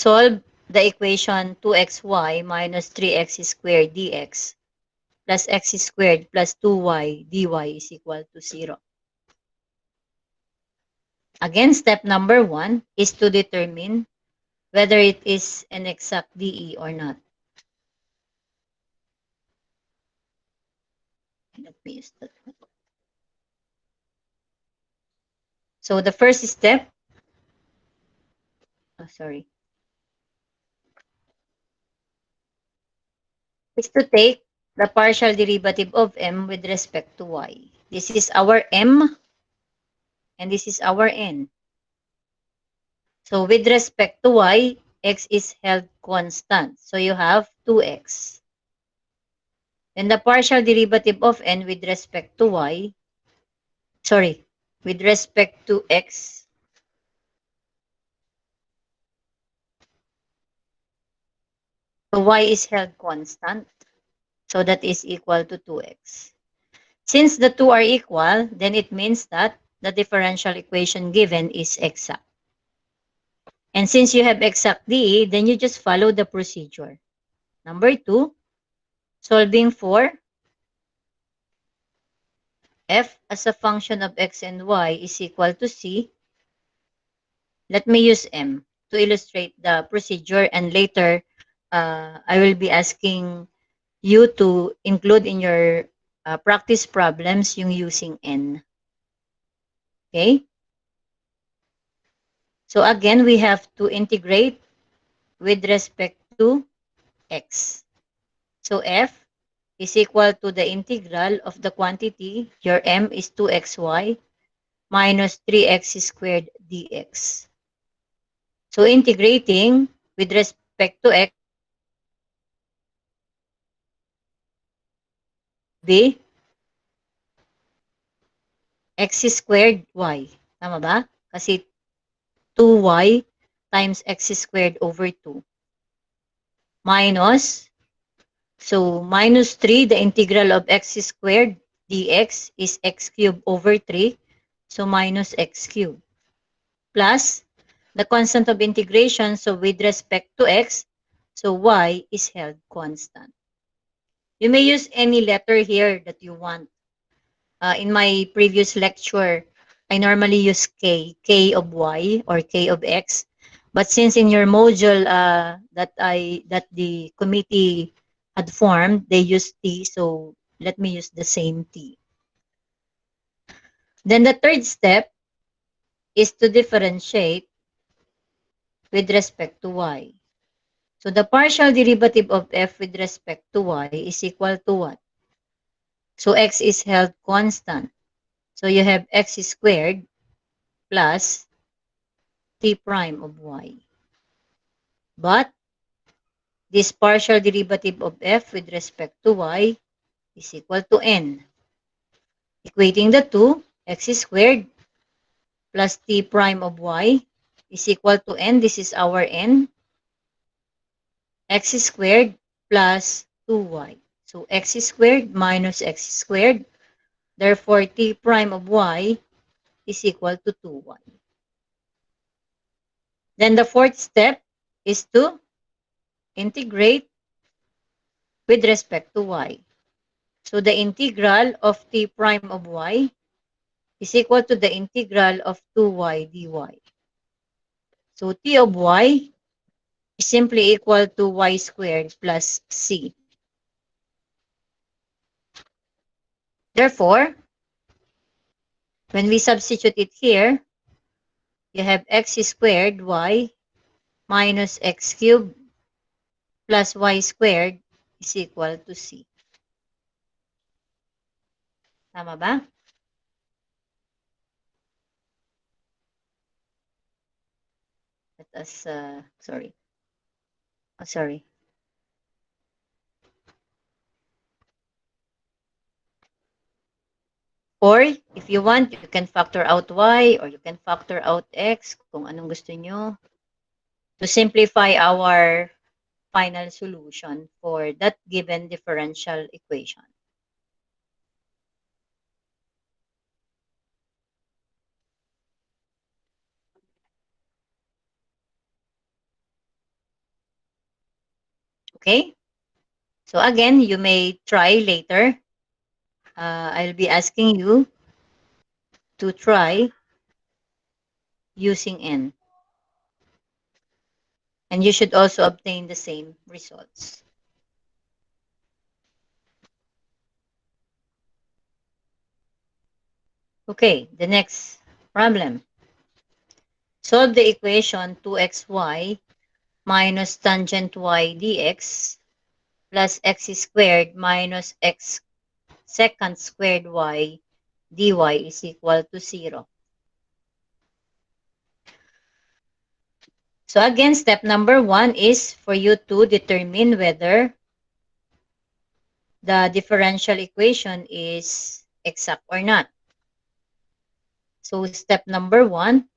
solve the equation 2xy minus 3x squared dx plus x squared plus 2y dy is equal to 0. Again, step number 1 is to determine whether it is an exact DE or not. Let me use that one. So the first step, sorry, is to take the partial derivative of m with respect to y. This is our m and this is our n. So with respect to y, x is held constant. So you have 2x. Then the partial derivative of n with respect to y, sorry, with respect to x, so y is held constant. So that is equal to 2x. Since the two are equal, then it means that the differential equation given is exact. And since you have exact DE, then you just follow the procedure. Number 2, solving for f as a function of x and y is equal to c. Let me use m to illustrate the procedure, and later I will be asking you to include in your practice problems yung using n. Okay? So again, we have to integrate with respect to x. So f is equal to the integral of the quantity, your m is 2xy, minus 3x squared dx. So integrating with respect to x be x squared y. Tama ba? Kasi 2y times x squared over 2 minus, so minus 3, the integral of x squared dx is x cubed over 3, so minus x cubed, plus the constant of integration, so with respect to x, so y is held constant. You may use any letter here that you want. In my previous lecture, I normally use k of y or k of x. But since in your module that the committee had formed, they used t, so let me use the same t. Then the third step is to differentiate with respect to y. So the partial derivative of f with respect to y is equal to what? So x is held constant. So you have x squared plus t prime of y. But this partial derivative of f with respect to y is equal to n. Equating the two, x squared plus t prime of y is equal to n. This is our n. X squared plus 2y. So x squared minus x squared. Therefore, t prime of y is equal to 2y. Then the fourth step is to integrate with respect to y. So the integral of t prime of y is equal to the integral of 2y dy. So t of y is simply equal to y squared plus c. Therefore, when we substitute it here, you have x squared y minus x cubed plus y squared is equal to c. Tama ba? Let us, sorry. Oh, sorry. Or, if you want, you can factor out y or you can factor out x kung anong gusto nyo to simplify our final solution for that given differential equation. Okay? So again, you may try later. I'll be asking you to try using n. And you should also obtain the same results. Okay, the next problem. Solve the equation 2xy minus tangent y dx plus x squared minus x secant squared y dy is equal to 0. So again, step number 1 is for you to determine whether the differential equation is exact or not. So step number 1,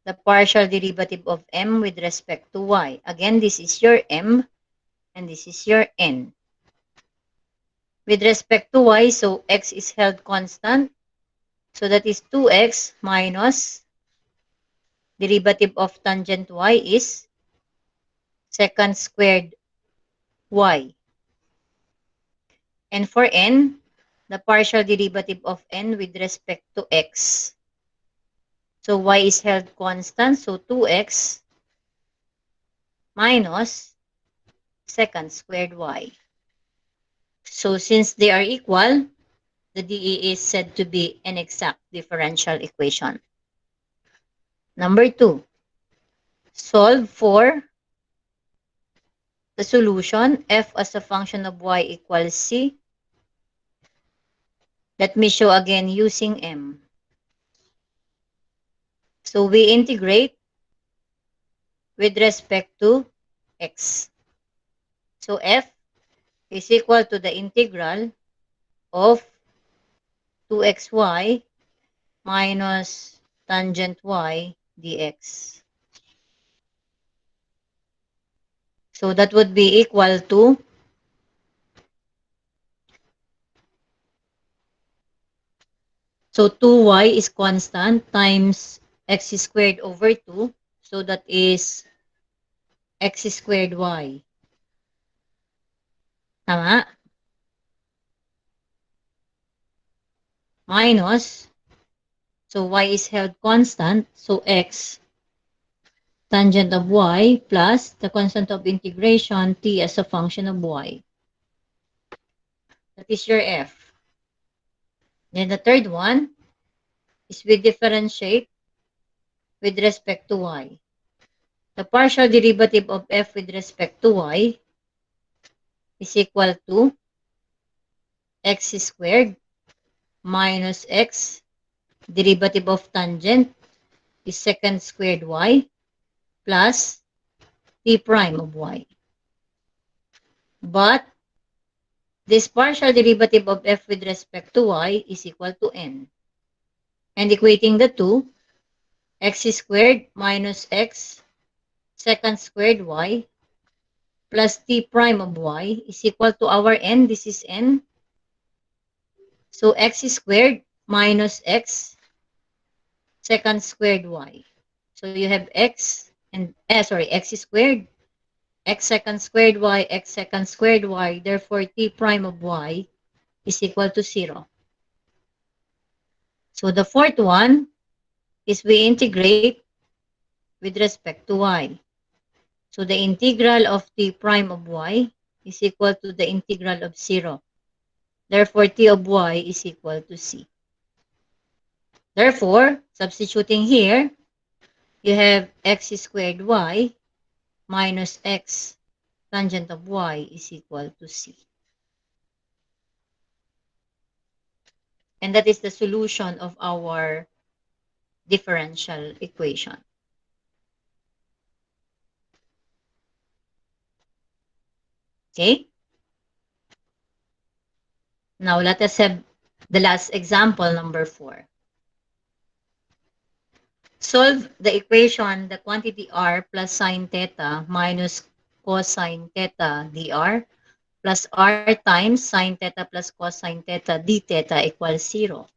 the partial derivative of m with respect to y. Again, this is your m and this is your n. With respect to y, so x is held constant. So that is 2x minus derivative of tangent y is secant squared y. And for n, the partial derivative of n with respect to x. So y is held constant, so 2x minus secant squared y. So since they are equal, the DE is said to be an exact differential equation. Number 2, solve for the solution f as a function of y equals c. Let me show again using m. So we integrate with respect to x. So f is equal to the integral of 2xy minus tangent y dx. So that would be equal to, so 2y is constant times x squared over 2. So that is x squared y. Tama? Minus, so y is held constant. So x tangent of y plus the constant of integration t as a function of y. That is your f. Then the third one is we differentiate with respect to y. The partial derivative of f with respect to y is equal to x squared minus x derivative of tangent is secant squared y plus t prime of y. But this partial derivative of f with respect to y is equal to n. And equating the two, x squared minus x secant squared y plus t prime of y is equal to our n. This is n. So x squared minus x secant squared y. So you have x and x squared, x secant squared y, x secant squared y. Therefore, t prime of y is equal to 0. So the fourth one is we integrate with respect to y. So the integral of t prime of y is equal to the integral of 0. Therefore, t of y is equal to c. Therefore, substituting here, you have x squared y minus x tangent of y is equal to c. And that is the solution of our differential equation. Okay? Now, let us have the last example, number 4. Solve the equation, the quantity r plus sine theta minus cosine theta dr plus r times sine theta plus cosine theta d theta equals 0.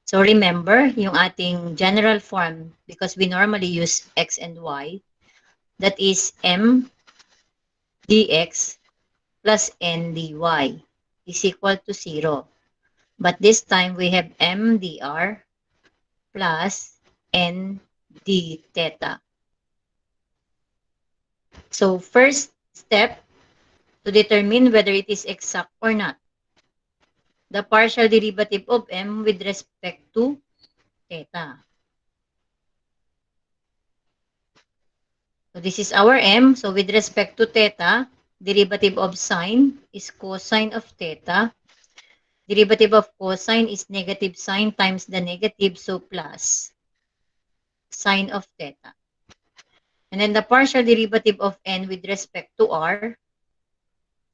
So remember, yung ating general form, because we normally use x and y, that is m dx plus n dy is equal to 0. But this time we have m dr plus n d theta. So first step to determine whether it is exact or not. The partial derivative of m with respect to theta. So this is our m. So with respect to theta, derivative of sine is cosine of theta. Derivative of cosine is negative sine times the negative, so plus sine of theta. And then the partial derivative of n with respect to r.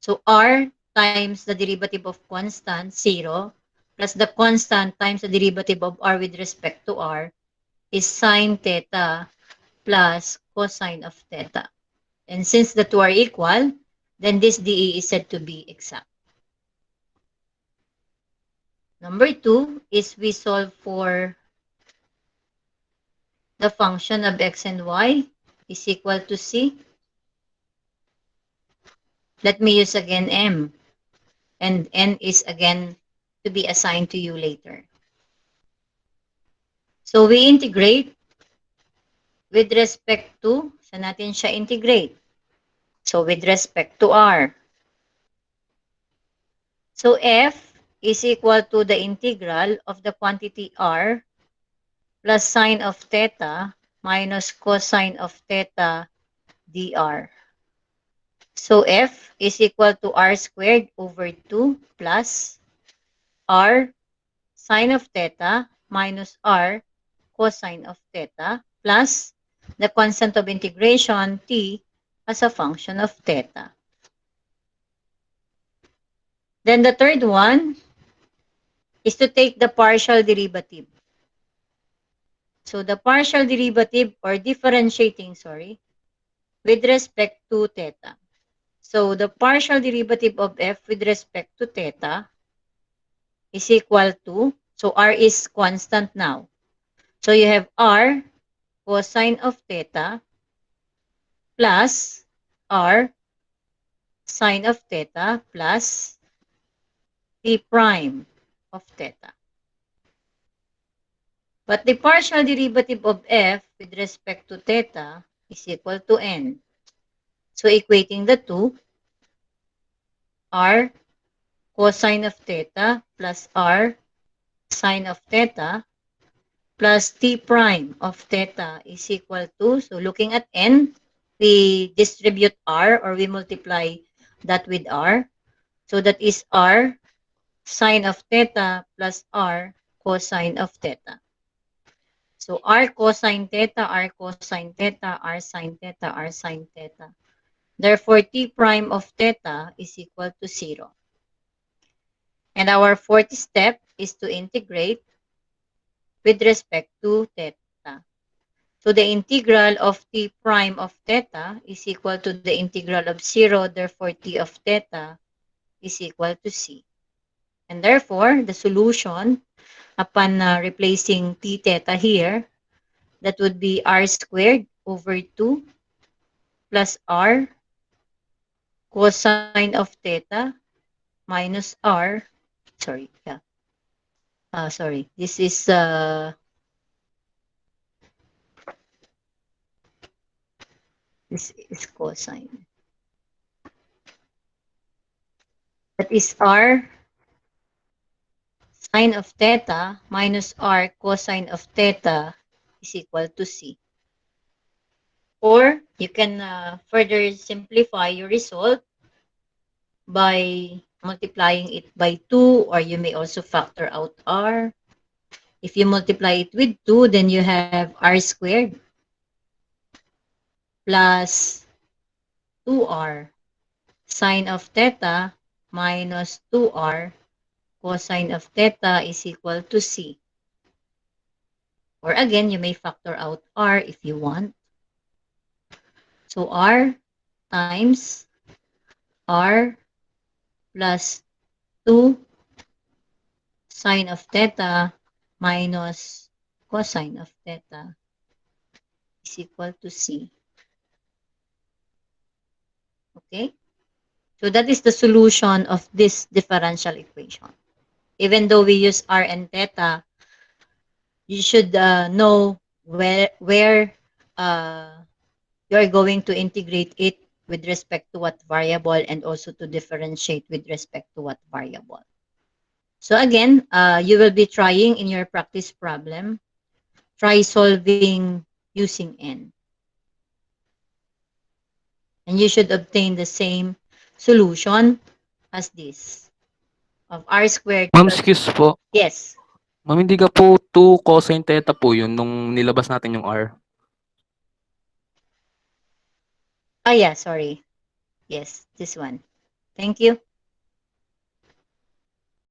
So r times the derivative of constant, 0, plus the constant times the derivative of r with respect to r is sine theta plus cosine of theta. And since the two are equal, then this dE is said to be exact. Number 2 is we solve for the function of x and y is equal to c. Let me use again m, and n is again to be assigned to you later. So we integrate with respect to, saan natin siya integrate? So with respect to r. So f is equal to the integral of the quantity r plus sine of theta minus cosine of theta dr. So f is equal to r squared over 2 plus r sine of theta minus r cosine of theta plus the constant of integration t as a function of theta. Then the third one is to take the partial derivative. So the partial derivative or differentiating, with respect to theta. So the partial derivative of f with respect to theta is equal to, so r is constant now. So you have r cosine of theta plus r sine of theta plus t prime of theta. But the partial derivative of f with respect to theta is equal to n. So equating the two, r cosine of theta plus r sine of theta plus t prime of theta is equal to, so looking at n, we distribute r or we multiply that with r. So that is r sine of theta plus r cosine of theta. So r cosine theta, r cosine theta, r sine theta, r sine theta. Therefore, t prime of theta is equal to 0. And our fourth step is to integrate with respect to theta. So the integral of t prime of theta is equal to the integral of 0. Therefore, t of theta is equal to c. And therefore, the solution upon replacing t theta here, that would be r squared over 2 plus r cosine of theta minus r, sorry, yeah. Sorry, this is cosine. That is r sine of theta minus r cosine of theta is equal to c. Or you can further simplify your result by multiplying it by 2, or you may also factor out r. If you multiply it with 2, then you have r squared plus 2r sine of theta minus 2r cosine of theta is equal to c. Or again, you may factor out r if you want. So r times r plus 2 sine of theta minus cosine of theta is equal to c. Okay? So that is the solution of this differential equation. Even though we use r and theta, you should know where you are going to integrate it with respect to what variable and also to differentiate with respect to what variable. So again, you will be trying in your practice problem, try solving using n. And you should obtain the same solution as this of r squared Ma'am, plus, excuse po. yes. Ma'am, hindi ka po 2 cosine theta po yun nung nilabas natin yung R. Ah, yeah, sorry. Yes, this one. Thank you.